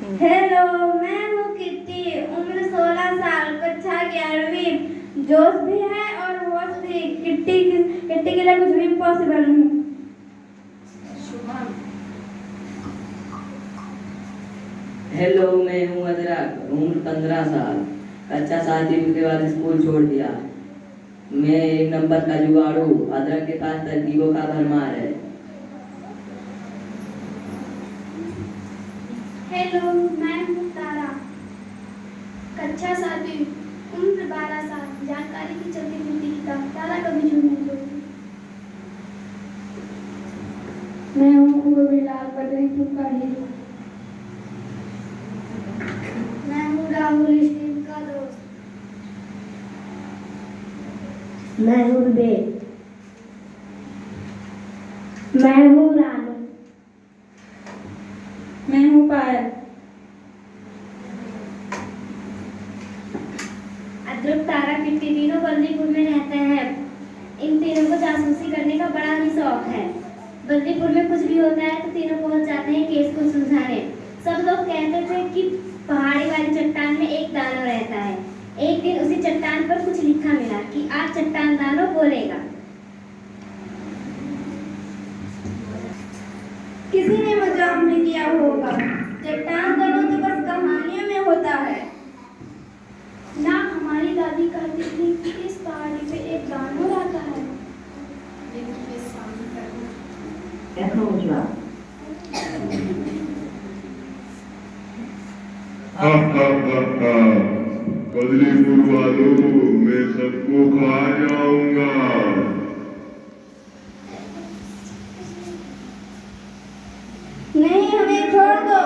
Hello, मैं हूँ kitty. उम्र 16 साल, कक्षा 11वीं। जोश भी है और होश भी। किट्टी के लिए कुछ भी इम्पॉसिबल नहीं। हेलो, मैं हूँ अदरक। उम्र 15 साल, कक्षा 7वीं के बाद स्कूल छोड़ दिया। मैं एक नंबर का जुगाड़ू। अदरक के पास तरकीबों का भरमार है। हेलो, मैं हूँ तारा, कक्षा 7वीं, उम्र 12 साल, जानकारी की चलती फिरती किताब। तारा कभी झूठ नहीं बोलती। मैं हूँ गुरबिलाल, बदरीपुर का हीरो। मैं हूँ राहुल, स्टीव का दोस्त। मैं हूँ देव। मैं हूँ रानू। मैं हूँ पायल। अदरक, तारा, किट्टी तीनों बल्दीपुर में रहते हैं। इन तीनों को जासूसी करने का बड़ा ही शौक है। बल्दीपुर में कुछ भी होता है तो तीनों पहुंच जाते हैं केस को सुलझाने। सब लोग कहते थे कि पहाड़ी वाली चट्टान में एक दानव रहता है। एक दिन उसी चट्टान पर कुछ लिखा मिला कि आज चट्टान दानव बोलेगा। किसी ने मजाक भी किया होगा। चट्टान दानव तो बस कहानियों में होता है ना, हमारी दादी कहती थी कि इस पहाड़ी पे एक दानव आता है। बदलीपुर वालों, मैं सबको खा जाऊंगा। नहीं, हमें छोड़ दो।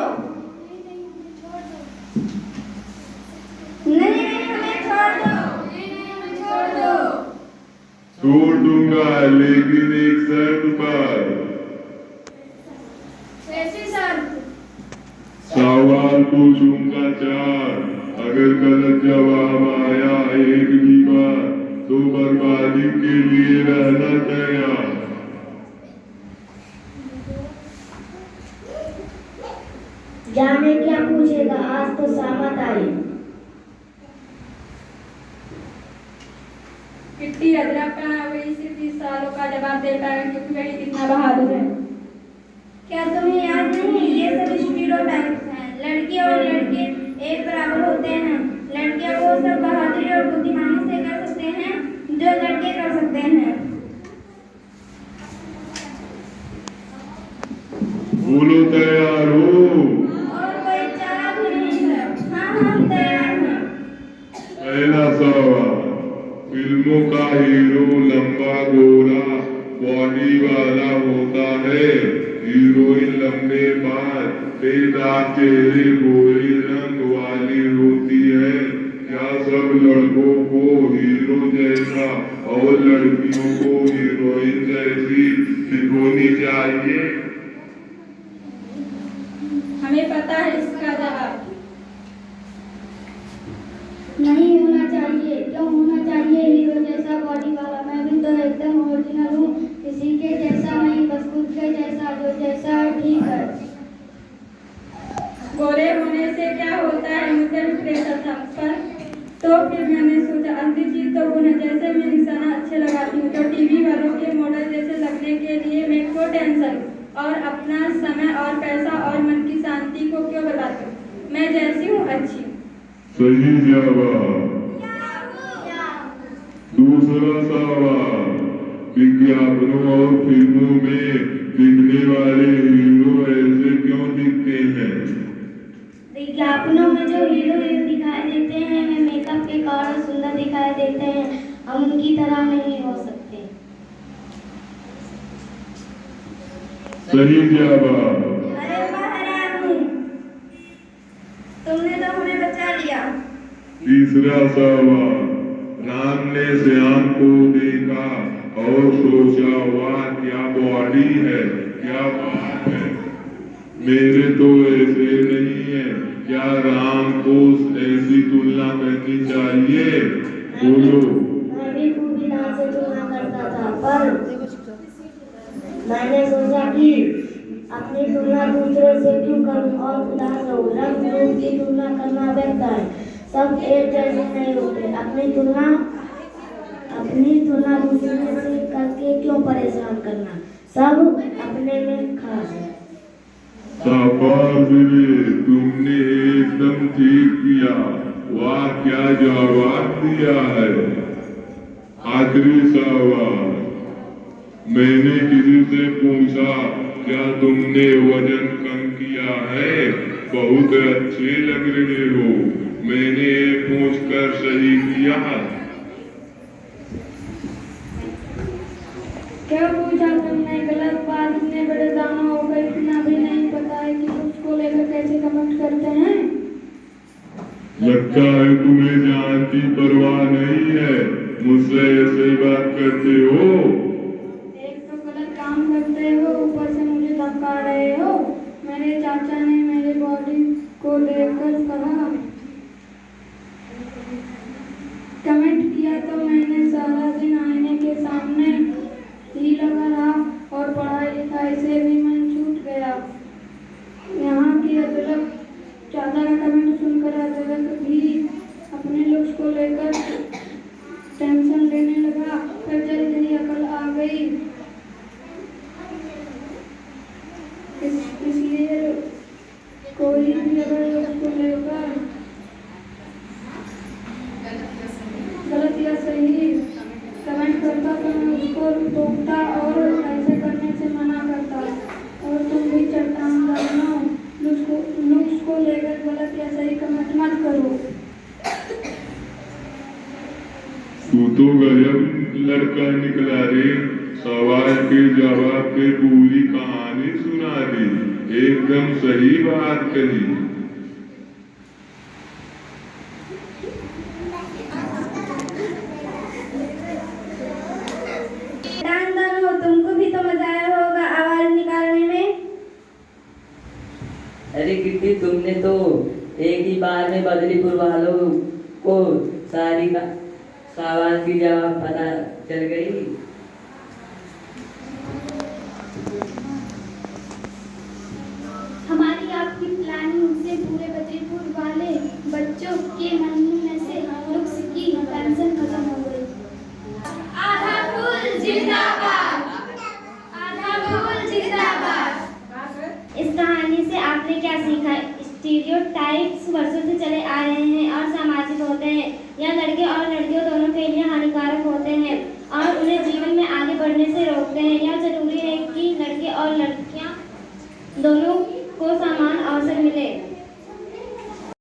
नहीं, हमें छोड़ दो। छोड़ दूंगा, लेकिन एक शर्त पर। कैसी शर्त? सवाल पूछूंगा 4। अगर गलत जवाब आया एक भी बार तो बर्बादी के लिए रहना तैयार। जाने क्या पूछेगा, आज तो सामत आई। किट्टी अदरक का वही सिर्फ 30 सालों का जवाब देता है क्योंकि वही कितना बहादुर है। क्या तुम्हें याद नहीं, ये सब स्टीरियोटाइप्स हैं। लड़की और लड़के एक बराबर होते हैं। लड़कियां वो सब बहादुरी और बुद्धिमानी से कर सकते हैं जो लड़के कर सकते हैं। बोलो, तैयार हो? और कोई चारा भी नहीं है। हाँ, हम तैयार हैं। पहला सवाल। फिल्मों का हीरो लंबा गोरा बॉडी वाला होता है। हीरोइन लंबे बाल बेदाग चेहरे गोरे रंग वाली होती है। क्या सब लड़कों को हीरो जैसा और लड़कियों को हीरोइन जैसी दिखोनी चाहिए? हमें पता है इसका जवाब। नहीं होना चाहिए। क्यों होना चाहिए? हीरो जैसा बॉडी वाला मैं भी तो एकदम ओरिजिनल हूँ। किसी के जैसा नहीं, बस खुद के जैसा। जो जैसा है ठीक है। गोरे होने से क्या होता है, मुझे भी प्रेशर था पर तो फिर मैंने सोचा असली चीज तो वो है। जैसे मैं निशाना अच्छे लगाती हूँ तो टीवी वालों के मॉडल जैसे लगने के लिए मैं क्यों टेंशन और अपना समय और पैसा और मन की शांति को क्यों बर्बाद करूं। मैं जैसी हूँ अच्छी। सही जवाब। दूसरा सवाल। विज्ञापनों और फिल्मों में दिखने वाले हीरो ऐसे क्यों दिखते हैं? विज्ञापनों में जो हीरो दिखाई देते हैं वे मेकअप के कारण सुंदर दिखाई देते हैं। हम उनकी तरह नहीं हो सकते। सही जवाब। अरे महारानी, तुमने तो हमें बचा लिया। तीसरा सवाल। राम ने श्याम को देखा और सोचा, वाह क्या बॉडी है, क्या बात है। मेरे तो ऐसे नहीं है। क्या राम को ऐसी तुलना करनी चाहिए? बोलो। मैं भी खूब इलाज से तुलना करता था, पर मैंने सोचा कि अपनी तुलना दूसरे से क्यों करूं और उदास रहूं। रंग तुलना करना व्यर्थ है। सब एक जैसे नहीं होते। अपनी तुलना दूसरे से करके क्यों परेशान करना। सब अपने में खास है। शाबाश बेटे, तुमने एकदम ठीक किया। वाह, क्या जवाब दिया है। आखिरी सवाल, मैंने किसी से पूछा क्या तुमने वजन कम किया है, बहुत अच्छे लग रहे हो। मैंने पूछकर सही किया। क्या पूछा तुमने? गलत बात। इतने बड़े दानव होकर इतना भी नहीं पता है कि उसको लेकर कैसे कमेंट करते हैं। लगता है तुम्हें जान की परवाह नहीं है, मुझसे ऐसे बात करते हो। एक तो गलत काम करते हो, ऊपर से मुझे धमका रहे हो। मेरे चाचा ने मेरे बॉडी को देखकर कहा, कमेंट किया तो मैंने सारा दिन आईने के सामने ही लगा रहा और पढ़ाई लिखाई से भी मन छूट गया। यहाँ की अदरक चाचा का कमेंट सुनकर अदरक भी अपने लुक्स को लेकर टेंशन लेने लगा। फिर जल्द ही अकल आ गई। इसलिए कोई भी अगर उसको लेकर गलत या सही कमेंट करता तो मैं उसको रोकता और ऐसे करने से मना करता। और तुम भी चट्टान दानों, लुक्स को लेकर गलत या सही कमेंट मत करो। तू तो गजब लड़का निकला रे, सवाल के जवाब पे पूरी कहानी सुना दी, एकदम सही बात कही। तुमको भी तो मजा आया होगा आवाज निकालने में। अरे किट्टी, तुमने तो एक ही बार में बदलीपुर वालों को सारी का सवाल की जवाब पता चल गई। हमारी आपकी प्लानिंग से पूरे बद्रीपुर वाले बच्चों के मन में से लुक्स की टेंशन खत्म हो गई। आधा फूल जिंदाबाद, आधा फूल जिंदाबाद। इस कहानी से आपने क्या सीखा? स्टीरियोटाइप्स वर्षों से चले आ रहे हैं और सामाजिक होते हैं। यह लड़के और लड़कियों दोनों के लिए हानिकारक होते हैं और उन्हें जीवन में आगे बढ़ने से रोकते हैं। यह जरूरी है कि लड़के और लड़कियां दोनों को समान